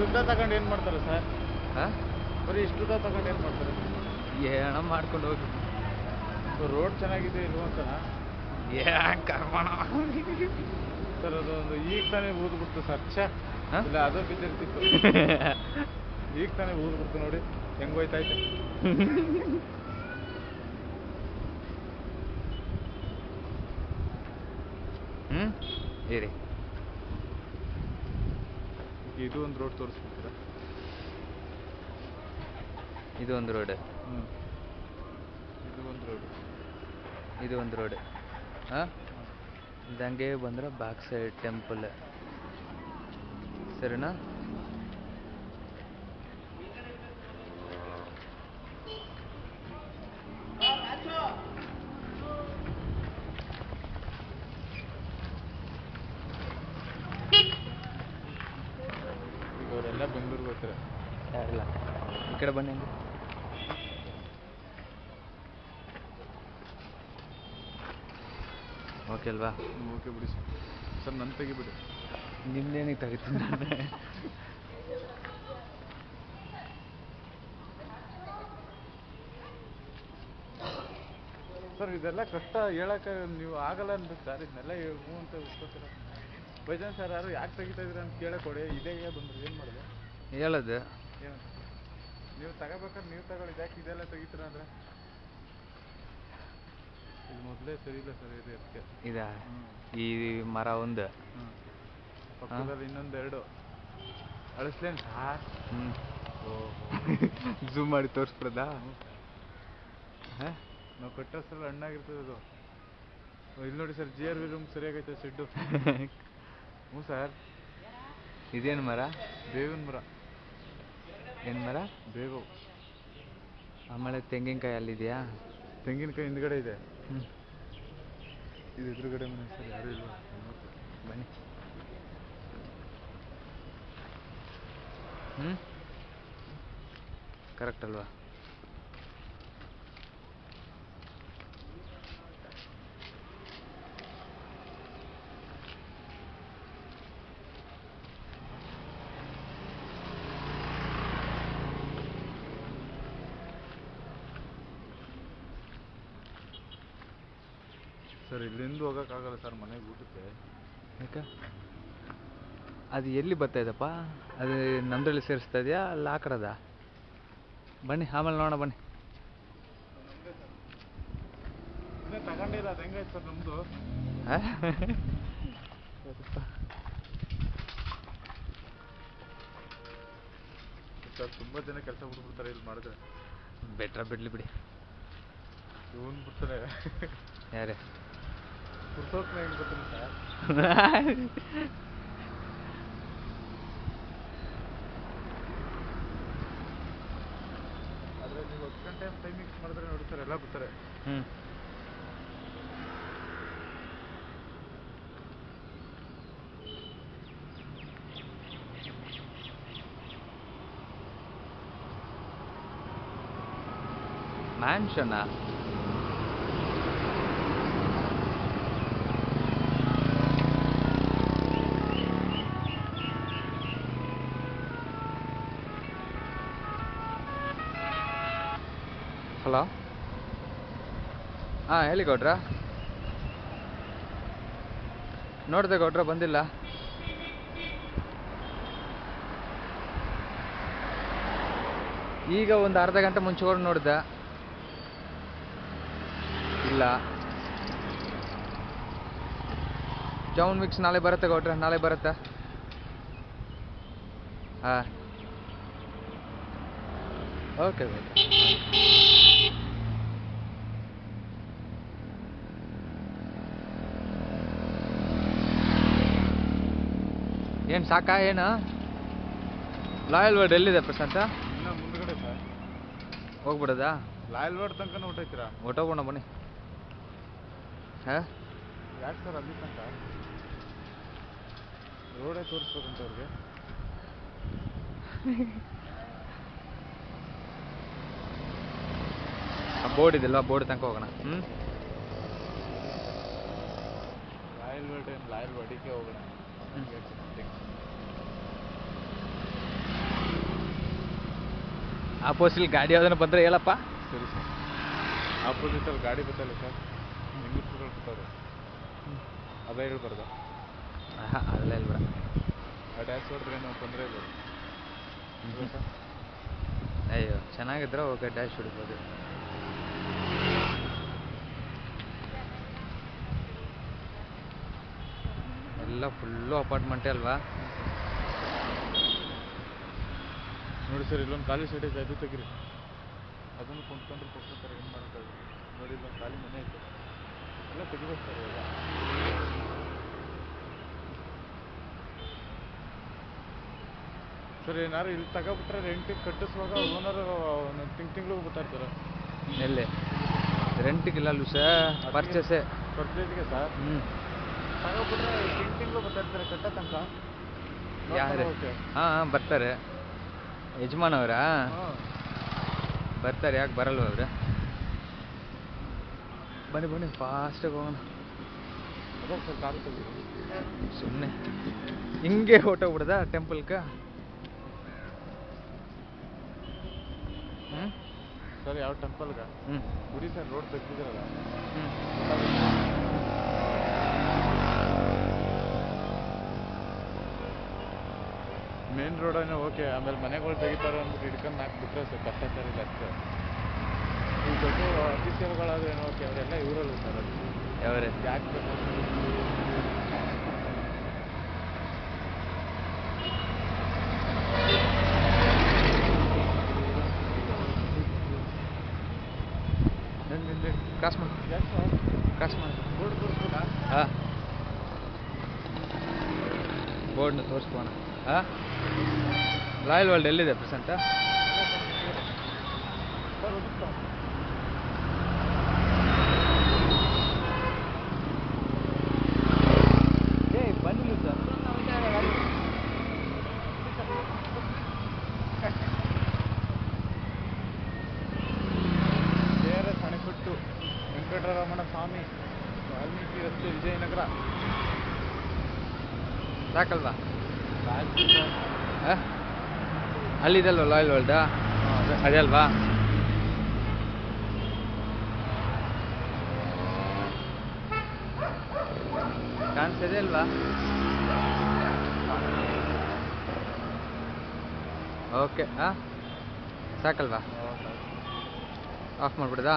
ಇಷ್ಟುದ್ದ ತಗೊಂಡು ಏನು ಮಾಡ್ತಾರೆ ಸರ್? ಹಾಂ ಬರೀ ಇಷ್ಟುದ್ದ ತಗೊಂಡು ಏನು ಮಾಡ್ತಾರೆ? ಏನ ಮಾಡ್ಕೊಂಡು ಹೋಗಿ. ರೋಡ್ ಚೆನ್ನಾಗಿದೆ ಇಲ್ವ ಅಂತನಾ? ಏನ್ ಕರ್ಮಣ. ಸರ್ ಅದೊಂದು ಈಗ ತಾನೇ ಊದ್ಬಿಡ್ತು ಸರ್. ಇಲ್ಲ ಅದು ಬಿದ್ದಿರ್ತಿತ್ತು. ಈಗ ತಾನೇ ಊದ್ಬಿಡ್ತು ನೋಡಿ ಹೆಂಗ್ ಹೋಯ್ತೈತೆ. ಇರಿ ಇದು ಒಂದು ರೋಡ್ ತೋರಿಸ್ಬಿಡ್ತೀರಾ? ಇದು ಒಂದು ರೋಡ್, ಇದು ಒಂದು ರೋಡ್, ಇದು ಒಂದು ರೋಡ್. ಹಾಂ ಇದಂಗೆ ಬಂದ್ರೆ ಬ್ಯಾಕ್ ಸೈಡ್ ಟೆಂಪಲ್, ಸರಿನಾ? ಇವರೆಲ್ಲ ಬೆಂಗಳೂರಿಗೆ ಹೋಗ್ತಾರೆ. ಯಾರಿಲ್ಲ ಈ ಕಡೆ ಬನ್ನಿ. ಓಕೆ ಅಲ್ವಾ? ಓಕೆ ಬಿಡಿ ಸರ್, ನನ್ನ ತೆಗಿಬಿಡಿ. ನಿಮ್ದೇನಿಗೆ ತೆಗಿತೀನಿ ನಾನು. ಸರ್ ಇದೆಲ್ಲ ಕಷ್ಟ ಹೇಳಕ್ಕೆ ನೀವು ಆಗಲ್ಲ ಅನ್ಬೇಕು ಸರ್. ಇದನ್ನೆಲ್ಲ ಹ್ಞೂ ಅಂತ ಉತ್ಕೋತೀರ. ಬೈಜಾನ್ ಸರ್ ಯಾರು ಯಾಕೆ ತೆಗಿತಾ ಇದ್ದೀರ ಅಂತ ಕೇಳಕೊಡಿ. ಇದೇ ಬಂದರು ಏನು ಮಾಡೋದು ಹೇಳೋದು? ಏನು ನೀವು ತಗೋಬೇಕಾದ್ರೆ ನೀವು ತಗೊಳ್ಳಿ, ಯಾಕೆ ಇದೆಲ್ಲ ತೆಗಿತೀರ ಅಂದರೆ? ಇದು ಮೊದಲೇ ಸರಿ ಇಲ್ಲ ಸರ್. ಇದು ಅದಕ್ಕೆ ಇದಾ ಈ ಮರ ಒಂದು, ಪಕ್ಕದಲ್ಲಿ ಇನ್ನೊಂದು ಎರಡು ಅಳಿಸ್ಲೇನು ಸಾರ್? ಝೂಮ್ ಮಾಡಿ ತೋರಿಸ್ಬಿಡದಾ? ಹಾಂ ನಾವು ಕಟ್ಟೋಷ್ಟರಲ್ಲಿ ಹಣ್ಣಾಗಿರ್ತದೆ ಅದು. ಇಲ್ಲಿ ನೋಡಿ ಸರ್, GRV ರೂಮ್ ಸರಿಯಾಗೈತೆ ಶೆಡ್ಡು. ಹ್ಞೂ ಸರ್. ಇದೇನು ಮರ? ಬೇವಿನ ಮರ. ಏನು ಮರ? ಬೇವು. ಆಮೇಲೆ ತೆಂಗಿನಕಾಯಿ ಅಲ್ಲಿದೆಯಾ? ತೆಂಗಿನಕಾಯಿ ಹಿಂದ್ಗಡೆ ಇದೆ. ಇದು ಎದುರುಗಡೆ ಮನೆ ಸರ್, ಯಾರೂ ಇಲ್ವಾ? ಬನ್ನಿ. ಕರೆಕ್ಟ್ ಅಲ್ವಾ? ಸರ್ ಇಲ್ಲಿಂದ ಹೋಗೋಕ್ಕಾಗಲ್ಲ ಸರ್ ಮನೆಗೆ ಊಟಕ್ಕೆ. ಯಾಕೆ? ಅದು ಎಲ್ಲಿ ಬರ್ತಾ ಇದೆಯಪ್ಪ? ಅದು ನಮ್ಮದ್ರಲ್ಲಿ ಸೇರಿಸ್ತಾ ಇದೆಯಾ ಅಲ್ಲ ಆ ಕಡೆದ? ಬನ್ನಿ ಆಮೇಲೆ ನೋಡೋಣ ಬನ್ನಿ. ಇನ್ನೇ ತಗೊಂಡಿಲ್ಲ, ಅದು ಹೆಂಗಾಯ್ತು ಸರ್ ನಮ್ಮದು? ಸರ್ ತುಂಬ ಜನ ಕೆಲಸ ಬಿಟ್ಬಿಡ್ತಾರೆ ಇಲ್ಲಿ ಮಾಡಿದ್ರೆ. ಬೆಟ್ರ ಬಿಡ್ಲಿ ಬಿಡಿ. ಇವನು ಬಿಡ್ತಾರೆ. ಯಾರೇ ಪುರ್ಸೋತ್ನ ಹೆಂಗೆ ಬರ್ತೀನಿ ಸರ್? ಆದರೆ ನೀವು 10 ಗಂಟೆ ಟೈಮಿಂಗ್ಸ್ ಮಾಡಿದ್ರೆ ನೋಡಿ ಸರ್ ಎಲ್ಲ ಬಿಡ್ತಾರೆ. ಮ್ಯಾನ್ಷನಾ? ಹಲೋ, ಹಾಂ ಹೇಳಿ ಗೌಡ್ರ. ನೋಡಿದೆ ಗೌಡ್ರ, ಬಂದಿಲ್ಲ. ಈಗ ಒಂದು ಅರ್ಧ ಗಂಟೆ ಮುಂಚೆ ನೋಡಿದೆ, ಇಲ್ಲ. ಜಾಮೂನ್ ಮಿಕ್ಸ್ ನಾಳೆ ಬರುತ್ತೆ ಗೌಡ್ರ, ನಾಳೆ ಬರುತ್ತೆ. ಹಾಂ ಓಕೆ ಗೌಡ್ರ. ಏನು ಸಾಕಾ? ಏನು ಲಾಯಲ್ ವರ್ಡ್ ಎಲ್ಲಿದೆ ಪ್ರಶಾಂತ? ಇನ್ನು ಮುಂದ್ಗಡೆ ಸರ್. ಹೋಗ್ಬಿಡೋದಾ? ಲಾಯಲ್ ರೋಡ್ ತನಕ ಹೊಟ್ಟೈತೀರಾ? ಹೊಟ್ಟೋಗೋಣ ಬನ್ನಿ. ಹಾಂ ಯಾಕೆ ಸರ್ ಅಲ್ಲಿ ತನಕ? ರೋಡೇ ತೋರಿಸ್ಬೇಕಂತ ಅವ್ರಿಗೆ. ಬೋರ್ಡ್ ಇದೆಲ್ಲ, ಬೋರ್ಡ್ ತನಕ ಹೋಗೋಣ. ಲಾಯಲ್ ವರ್ಡ್ ಏನು, ಲಾಯಲ್ ವರ್ಡಿಗೆ ಹೋಗೋಣ. ಆಪೋಸಿಟ್ ಗಾಡಿ ಯಾವ್ದನ್ನ ಬಂದರೆ ಹೇಳಪ್ಪ. ಸರಿ ಸರ್. ಆಪೋಸಿಟಲ್ಲಿ ಗಾಡಿ ಬತ್ತಲ್ಲ ಸರ್, ಹೆಂಗಸ್ರುಗಳು ಬರ್ತಾರೆ, ಅದ ಹೇಳ್ಬಾರ್ದ? ಹಾಂ ಅದೆಲ್ಲ ಇಲ್ಲ ಬಿಡ. ಆ ಡ್ಯಾಶ್ ಹೊಡೆದ್ರೆ ಏನೋ ತೊಂದರೆ ಇಲ್ಲ ಸರ್. ಅಯ್ಯೋ ಚೆನ್ನಾಗಿದ್ರೆ ಓಕೆ, ಡ್ಯಾಶ್ ಹೊಡಿಬೋದು. ಎಲ್ಲ ಫುಲ್ಲು ಅಪಾರ್ಟ್ಮೆಂಟೇ ಅಲ್ವಾ? ನೋಡಿ ಸರ್, ಇಲ್ಲೊಂದು ಖಾಲಿ ಸೈಡ್ ಐತೆ, ಅದು ತೆಗಿರಿ. ಅದನ್ನು ಕೊಂಡ್ಕೊಂಡ್ರೆ ಕೊಡ್ತಾರೆ, ಏನು ಮಾಡೋಕ್ಕಾಗಲ್ಲ. ನೋಡಿ ಇಲ್ಲೊಂದು ಖಾಲಿ ಮನೆ ಐತೆ, ಎಲ್ಲ ತೆಗಿಬೇಕು ಸರ್ ಇವಾಗ. ಸರ್ ಏನಾರು ಇಲ್ಲಿ ತಗೊಬಿಟ್ರೆ ರೆಂಟಿಗೆ ಕಟ್ಟಿಸುವಾಗ ಓನರ್ ತಿಂಗಳು ಬರ್ತಾ ಇರ್ತಾರೆ. ಎಲ್ಲಿ ರೆಂಟಿಗಿಲ್ಲ ಸರ್, ಪರ್ಚೇಸೇ. ಪರ್ಚೇಸ್ಗೆ ಸರ್. ತಗೊಬಿಟ್ರೆ ತಿಂಗಳು ಬರ್ತಾ ಇರ್ತಾರೆ ಕಟ್ಟ ತನಕ. ಯಾರು? ಹಾಂ ಬರ್ತಾರೆ. ಯಜಮಾನವರಾ? ಬರ್ತಾರೆ, ಯಾಕೆ ಬರಲ್ವ ಅವ್ರೆ? ಬನ್ನಿ ಬನ್ನಿ ಫಾಸ್ಟಾಗಿ ಹೋಗೋಣ. ಅದೇ ಸರ್ ಕಾರು ತೆಗೀರಿ. ಸುಮ್ಮನೆ ಹಿಂಗೆ ಹೊಟ್ಟೋಗ್ಬಿಡ್ದ ಟೆಂಪಲ್ಗೆ? ಸರ್ ಯಾವ ಟೆಂಪಲ್ಗೆ? ಗುಡಿ ಸರ್, ರೋಡ್ ತೆಗ್ದಿದ್ರಲ್ಲ. ಮೇನ್ ರೋಡೇನೋ ಓಕೆ, ಆಮೇಲೆ ಮನೆಗಳು ತೆಗಿತಾರೆ ಅಂದ್ಬಿಟ್ಟು ಹಿಡ್ಕೊಂಡು ಹಾಕ್ಬಿಟ್ರೆ ಸರ್ ಕಷ್ಟ ಸರ್. ಇಲ್ಲ ಅಷ್ಟೇ. ಈ ದೊಡ್ಡ ಅತಿಥಿಗಳಾದ್ರೇನೋ ಓಕೆ, ಅವರೆಲ್ಲ ಇವರಲ್ಲ ಸರ್. ಅದು ಯಾವ್ರೆ ಯಾಕೆ ಬೇಕು? ಕ್ರಾಸ್ ಮಾಡಿ, ಕ್ರಾಸ್ ಮಾಡಿ. ಬೋರ್ಡ್ ತೋರಿಸ್ಬೋದಾ? ಹಾಂ ಬೋರ್ಡ್ನ ತೋರಿಸ್ಬೋಣ. ಹಾಂ ರಾಯಲ್ ವರ್ಲ್ಡ್ ಎಲ್ಲಿದೆ ಪ್ರೆಸೆಂಟ? ಸರ್ ಹೋಗುತ್ತಾ? ಬನ್ನಿ ಸರ್. KRS ಅಣೆಕಟ್ಟು, ವೆಂಕಟರಮಣ ಸ್ವಾಮಿ, ವಾಲ್ಮೀಕಿ ರಸ್ತೆ, ವಿಜಯನಗರ. ಸಾಕಲ್ವಾ? ಅಲ್ಲಿದಲ್ವ ರಾಯಲ್ ವರ್ಲ್ಡ್? ಅದೇ ಅಲ್ವಾ? ಕಾಣಿಸ್ತಿದೆ ಅಲ್ವಾ? ಓಕೆ. ಹಾಂ ಸಾಕಲ್ವಾ? ಆಫ್ ಮಾಡಿಬಿಡ್ದಾ?